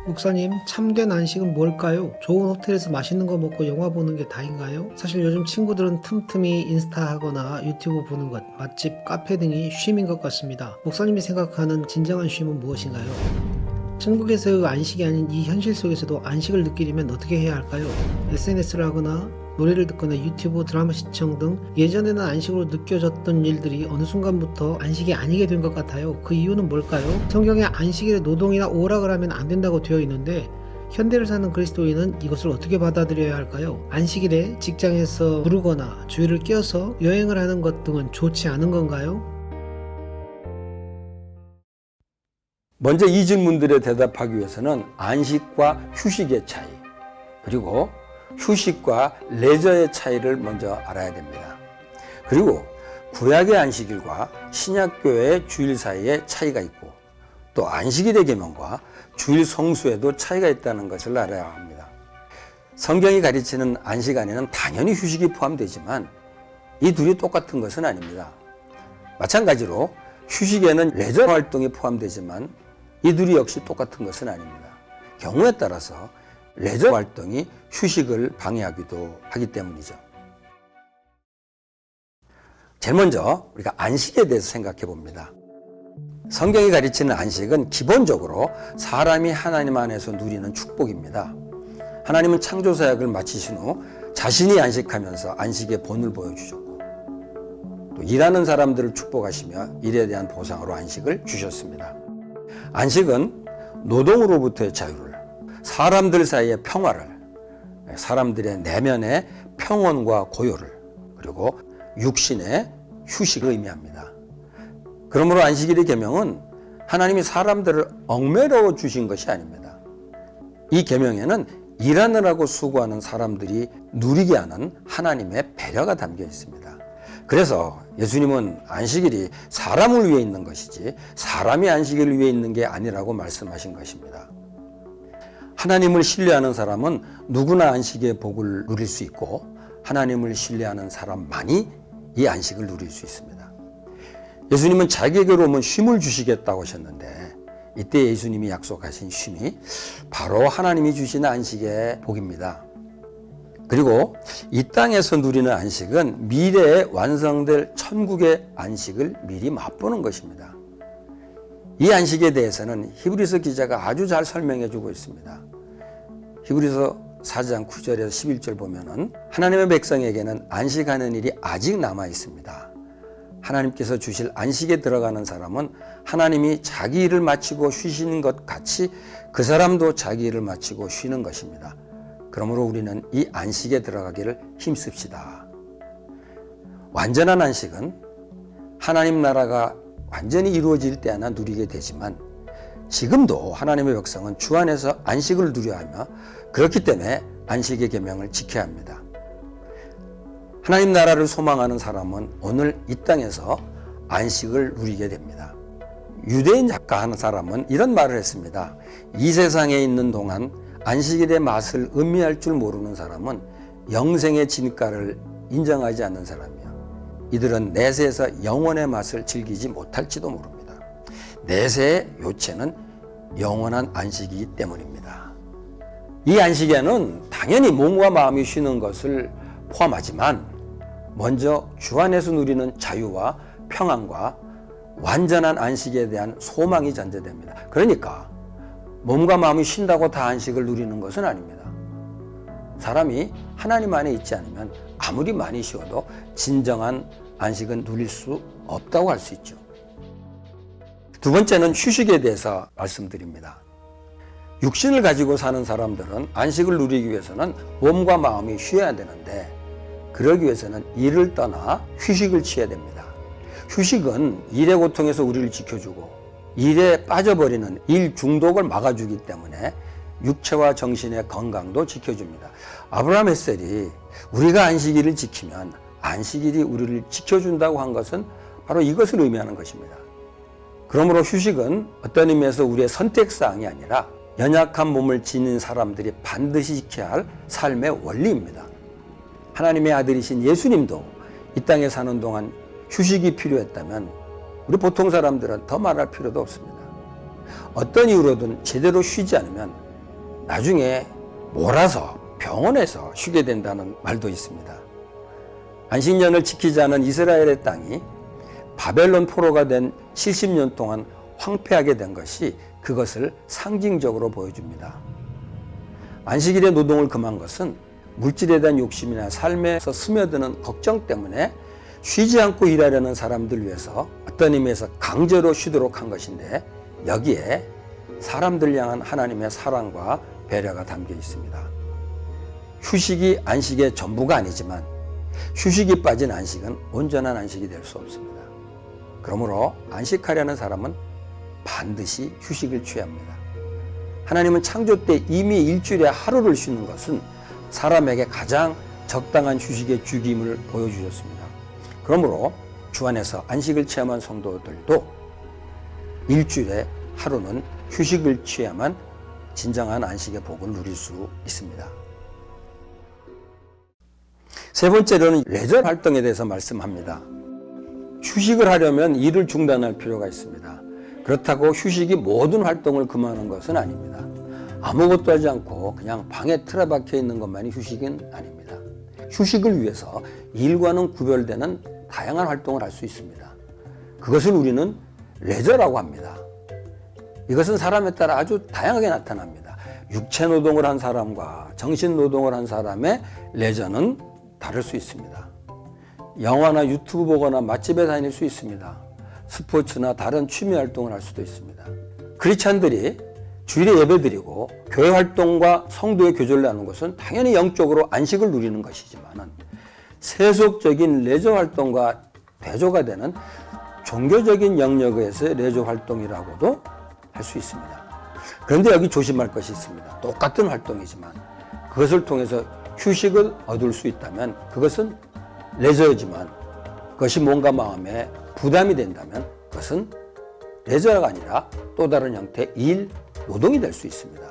목사님, 참된 안식은 뭘까요? 좋은 호텔에서 맛있는 거 먹고 영화 보는 게 다인가요? 사실 요즘 친구들은 틈틈이 인스타 하거나 유튜브 보는 것, 맛집, 카페 등이 쉼인 것 같습니다. 목사님이 생각하는 진정한 쉼은 무엇인가요? 천국에서의 안식이 아닌 이 현실 속에서도 안식을 느끼려면 어떻게 해야 할까요? SNS를 하거나 노래를 듣거나 유튜브, 드라마 시청 등 예전에는 안식으로 느껴졌던 일들이 어느 순간부터 안식이 아니게 된 것 같아요. 그 이유는 뭘까요? 성경에 안식일에 노동이나 오락을 하면 안 된다고 되어 있는데 현대를 사는 그리스도인은 이것을 어떻게 받아들여야 할까요? 안식일에 직장에서 부르거나 주일을 끼어서 여행을 하는 것 등은 좋지 않은 건가요? 먼저 이 질문들에 대답하기 위해서는 안식과 휴식의 차이, 그리고 휴식과 레저의 차이를 먼저 알아야 됩니다. 그리고 구약의 안식일과 신약교회의 주일 사이에 차이가 있고, 또 안식일의 계명과 주일 성수에도 차이가 있다는 것을 알아야 합니다. 성경이 가르치는 안식 안에는 당연히 휴식이 포함되지만 이 둘이 똑같은 것은 아닙니다. 마찬가지로 휴식에는 레저 활동이 포함되지만 이 둘이 역시 똑같은 것은 아닙니다. 경우에 따라서 레저 활동이 휴식을 방해하기도 하기 때문이죠. 제일 먼저 우리가 안식에 대해서 생각해 봅니다. 성경이 가르치는 안식은 기본적으로 사람이 하나님 안에서 누리는 축복입니다. 하나님은 창조사역을 마치신 후 자신이 안식하면서 안식의 본을 보여주셨고, 또 일하는 사람들을 축복하시며 일에 대한 보상으로 안식을 주셨습니다. 안식은 노동으로부터의 자유를, 사람들 사이의 평화를, 사람들의 내면의 평온과 고요를, 그리고 육신의 휴식을 의미합니다. 그러므로 안식일의 계명은 하나님이 사람들을 얽매여 주신 것이 아닙니다. 이 계명에는 일하느라고 수고하는 사람들이 누리게 하는 하나님의 배려가 담겨 있습니다. 그래서 예수님은 안식일이 사람을 위해 있는 것이지 사람이 안식일을 위해 있는 게 아니라고 말씀하신 것입니다. 하나님을 신뢰하는 사람은 누구나 안식의 복을 누릴 수 있고, 하나님을 신뢰하는 사람만이 이 안식을 누릴 수 있습니다. 예수님은 자기에게로 오면 쉼을 주시겠다고 하셨는데, 이때 예수님이 약속하신 쉼이 바로 하나님이 주신 안식의 복입니다. 그리고 이 땅에서 누리는 안식은 미래에 완성될 천국의 안식을 미리 맛보는 것입니다. 이 안식에 대해서는 히브리서 기자가 아주 잘 설명해 주고 있습니다. 히브리서 4장 9절에서 11절 보면은 하나님의 백성에게는 안식하는 일이 아직 남아 있습니다. 하나님께서 주실 안식에 들어가는 사람은 하나님이 자기 일을 마치고 쉬시는 것 같이 그 사람도 자기 일을 마치고 쉬는 것입니다. 그러므로 우리는 이 안식에 들어가기를 힘씁시다. 완전한 안식은 하나님 나라가 완전히 이루어질 때 하나 누리게 되지만, 지금도 하나님의 백성은 주 안에서 안식을 누려야 하며, 그렇기 때문에 안식의 계명을 지켜야 합니다. 하나님 나라를 소망하는 사람은 오늘 이 땅에서 안식을 누리게 됩니다. 유대인 작가 한 사람은 이런 말을 했습니다. 이 세상에 있는 동안 안식일의 맛을 음미할 줄 모르는 사람은 영생의 진가를 인정하지 않는 사람이요, 이들은 내세에서 영원의 맛을 즐기지 못할지도 모릅니다. 내세의 요체는 영원한 안식이기 때문입니다. 이 안식에는 당연히 몸과 마음이 쉬는 것을 포함하지만, 먼저 주 안에서 누리는 자유와 평안과 완전한 안식에 대한 소망이 전제됩니다. 그러니까 몸과 마음이 쉰다고 다 안식을 누리는 것은 아닙니다. 사람이 하나님 안에 있지 않으면 아무리 많이 쉬어도 진정한 안식은 누릴 수 없다고 할 수 있죠. 두 번째는 휴식에 대해서 말씀드립니다. 육신을 가지고 사는 사람들은 안식을 누리기 위해서는 몸과 마음이 쉬어야 되는데, 그러기 위해서는 일을 떠나 휴식을 취해야 됩니다. 휴식은 일의 고통에서 우리를 지켜주고 일에 빠져버리는 일 중독을 막아주기 때문에 육체와 정신의 건강도 지켜줍니다. 아브라함 햇셀이 우리가 안식일을 지키면 안식일이 우리를 지켜준다고 한 것은 바로 이것을 의미하는 것입니다. 그러므로 휴식은 어떤 의미에서 우리의 선택사항이 아니라 연약한 몸을 지닌 사람들이 반드시 지켜야 할 삶의 원리입니다. 하나님의 아들이신 예수님도 이 땅에 사는 동안 휴식이 필요했다면 우리 보통 사람들은 더 말할 필요도 없습니다. 어떤 이유로든 제대로 쉬지 않으면 나중에 몰아서 병원에서 쉬게 된다는 말도 있습니다. 안식년을 지키지 않은 이스라엘의 땅이 바벨론 포로가 된 70년 동안 황폐하게 된 것이 그것을 상징적으로 보여줍니다. 안식일에 노동을 금한 것은 물질에 대한 욕심이나 삶에서 스며드는 걱정 때문에 쉬지 않고 일하려는 사람들 위해서 어떤 의미에서 강제로 쉬도록 한 것인데, 여기에 사람들 향한 하나님의 사랑과 배려가 담겨 있습니다. 휴식이 안식의 전부가 아니지만 휴식이 빠진 안식은 온전한 안식이 될 수 없습니다. 그러므로 안식하려는 사람은 반드시 휴식을 취합니다. 하나님은 창조 때 이미 일주일에 하루를 쉬는 것은 사람에게 가장 적당한 휴식의 주기임을 보여주셨습니다. 그러므로 주 안에서 안식을 취함한 성도들도 일주일에 하루는 휴식을 취해야만 진정한 안식의 복을 누릴 수 있습니다. 세 번째로는 레저 활동에 대해서 말씀합니다. 휴식을 하려면 일을 중단할 필요가 있습니다. 그렇다고 휴식이 모든 활동을 금하는 것은 아닙니다. 아무것도 하지 않고 그냥 방에 틀어박혀 있는 것만이 휴식은 아닙니다. 휴식을 위해서 일과는 구별되는 다양한 활동을 할 수 있습니다. 그것을 우리는 레저라고 합니다. 이것은 사람에 따라 아주 다양하게 나타납니다. 육체 노동을 한 사람과 정신 노동을 한 사람의 레저는 다를 수 있습니다. 영화나 유튜브 보거나 맛집에 다닐 수 있습니다. 스포츠나 다른 취미 활동을 할 수도 있습니다. 크리스찬들이 주일에 예배드리고 교회 활동과 성도의 교제를 나누는 것은 당연히 영적으로 안식을 누리는 것이지만 세속적인 레저 활동과 대조가 되는 종교적인 영역에서의 레저 활동이라고도 할 수 있습니다. 그런데 여기 조심할 것이 있습니다. 똑같은 활동이지만 그것을 통해서 휴식을 얻을 수 있다면 그것은 레저이지만 그것이 뭔가 마음에 부담이 된다면 그것은 레저가 아니라 또 다른 형태의 일, 노동이 될 수 있습니다.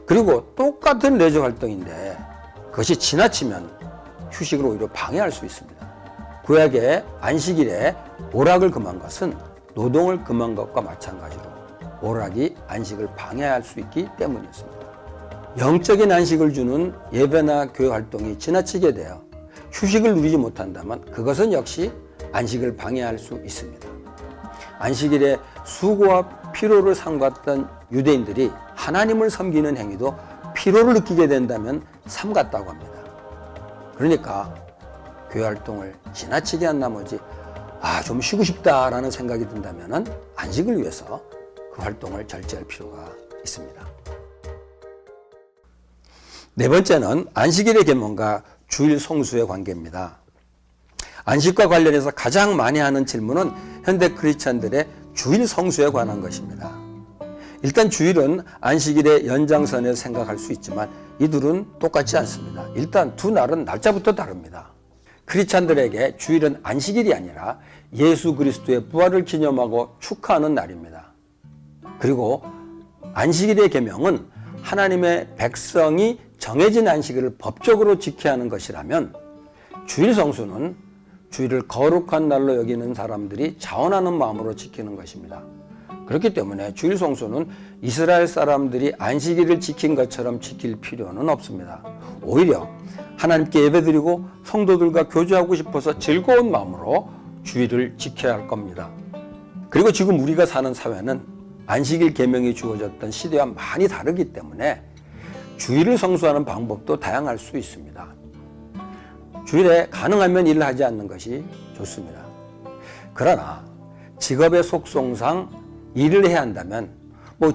그리고 똑같은 레저 활동인데 그것이 지나치면 휴식을 오히려 방해할 수 있습니다. 구약의 안식일에 오락을 금한 것은 노동을 금한 것과 마찬가지로 오락이 안식을 방해할 수 있기 때문이었습니다. 영적인 안식을 주는 예배나 교회 활동이 지나치게 되어 휴식을 누리지 못한다면 그것은 역시 안식을 방해할 수 있습니다. 안식일에 수고와 피로를 삼갔던 유대인들이 하나님을 섬기는 행위도 피로를 느끼게 된다면 삼갔다고 합니다. 그러니까 교회 활동을 지나치게 한 나머지 좀 쉬고 싶다라는 생각이 든다면 안식을 위해서 그 활동을 절제할 필요가 있습니다. 네 번째는 안식일의 계명과 주일 성수의 관계입니다. 안식과 관련해서 가장 많이 하는 질문은 현대 크리스찬들의 주일 성수에 관한 것입니다. 일단 주일은 안식일의 연장선에서 생각할 수 있지만 이 둘은 똑같지 않습니다. 일단 두 날은 날짜부터 다릅니다. 크리스찬들에게 주일은 안식일이 아니라 예수 그리스도의 부활을 기념하고 축하하는 날입니다. 그리고 안식일의 계명은 하나님의 백성이 정해진 안식일을 법적으로 지켜야 하는 것이라면 주일 성수는 주일을 거룩한 날로 여기는 사람들이 자원하는 마음으로 지키는 것입니다. 그렇기 때문에 주일 성수는 이스라엘 사람들이 안식일을 지킨 것처럼 지킬 필요는 없습니다. 오히려 하나님께 예배드리고 성도들과 교제하고 싶어서 즐거운 마음으로 주일을 지켜야 할 겁니다. 그리고 지금 우리가 사는 사회는 안식일 계명이 주어졌던 시대와 많이 다르기 때문에 주일을 성수하는 방법도 다양할 수 있습니다. 주일에 가능하면 일을 하지 않는 것이 좋습니다. 그러나 직업의 속성상 일을 해야 한다면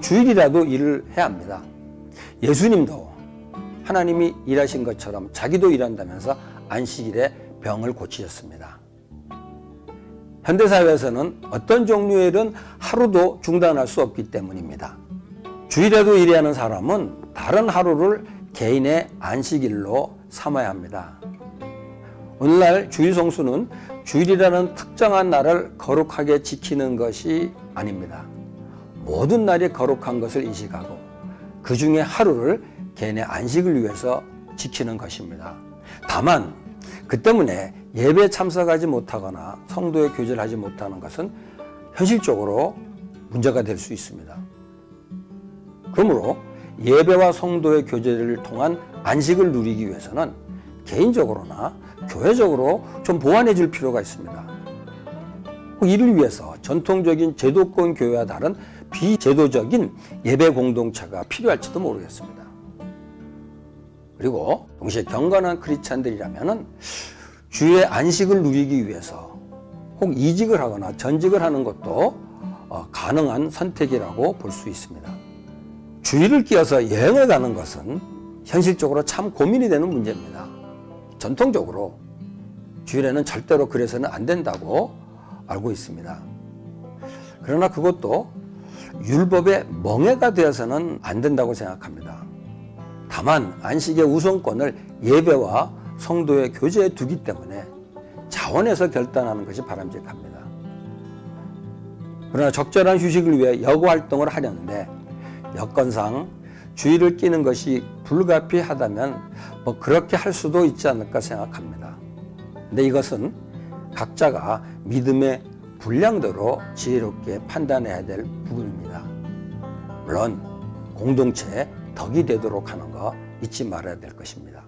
주일이라도 일을 해야 합니다. 예수님도 하나님이 일하신 것처럼 자기도 일한다면서 안식일에 병을 고치셨습니다. 현대사회에서는 어떤 종류의 일은 하루도 중단할 수 없기 때문입니다. 주일에도 일해야 하는 사람은 다른 하루를 개인의 안식일로 삼아야 합니다. 오늘날 주일 성수는 주일이라는 특정한 날을 거룩하게 지키는 것이 아닙니다. 모든 날이 거룩한 것을 인식하고 그 중에 하루를 개인의 안식을 위해서 지키는 것입니다. 다만 그 때문에 예배에 참석하지 못하거나 성도의 교제를 하지 못하는 것은 현실적으로 문제가 될 수 있습니다. 그러므로 예배와 성도의 교제를 통한 안식을 누리기 위해서는 개인적으로나 교회적으로 좀 보완해 줄 필요가 있습니다. 이를 위해서 전통적인 제도권 교회와 다른 비제도적인 예배 공동체가 필요할지도 모르겠습니다. 그리고 동시에 경건한 크리스찬들이라면 주의 안식을 누리기 위해서 혹 이직을 하거나 전직을 하는 것도 가능한 선택이라고 볼 수 있습니다. 주일을 끼어서 여행을 가는 것은 현실적으로 참 고민이 되는 문제입니다. 전통적으로 주일에는 절대로 그래서는 안 된다고 알고 있습니다. 그러나 그것도 율법의 멍해가 되어서는 안 된다고 생각합니다. 다만 안식의 우선권을 예배와 성도의 교제에 두기 때문에 자원해서 결단하는 것이 바람직합니다. 그러나 적절한 휴식을 위해 여고 활동을 하려는데 여건상 주일을 끼는 것이 불가피하다면 그렇게 할 수도 있지 않을까 생각합니다. 근데 이것은 각자가 믿음의 분량대로 지혜롭게 판단해야 될 부분입니다. 물론 공동체의 덕이 되도록 하는 거 잊지 말아야 될 것입니다.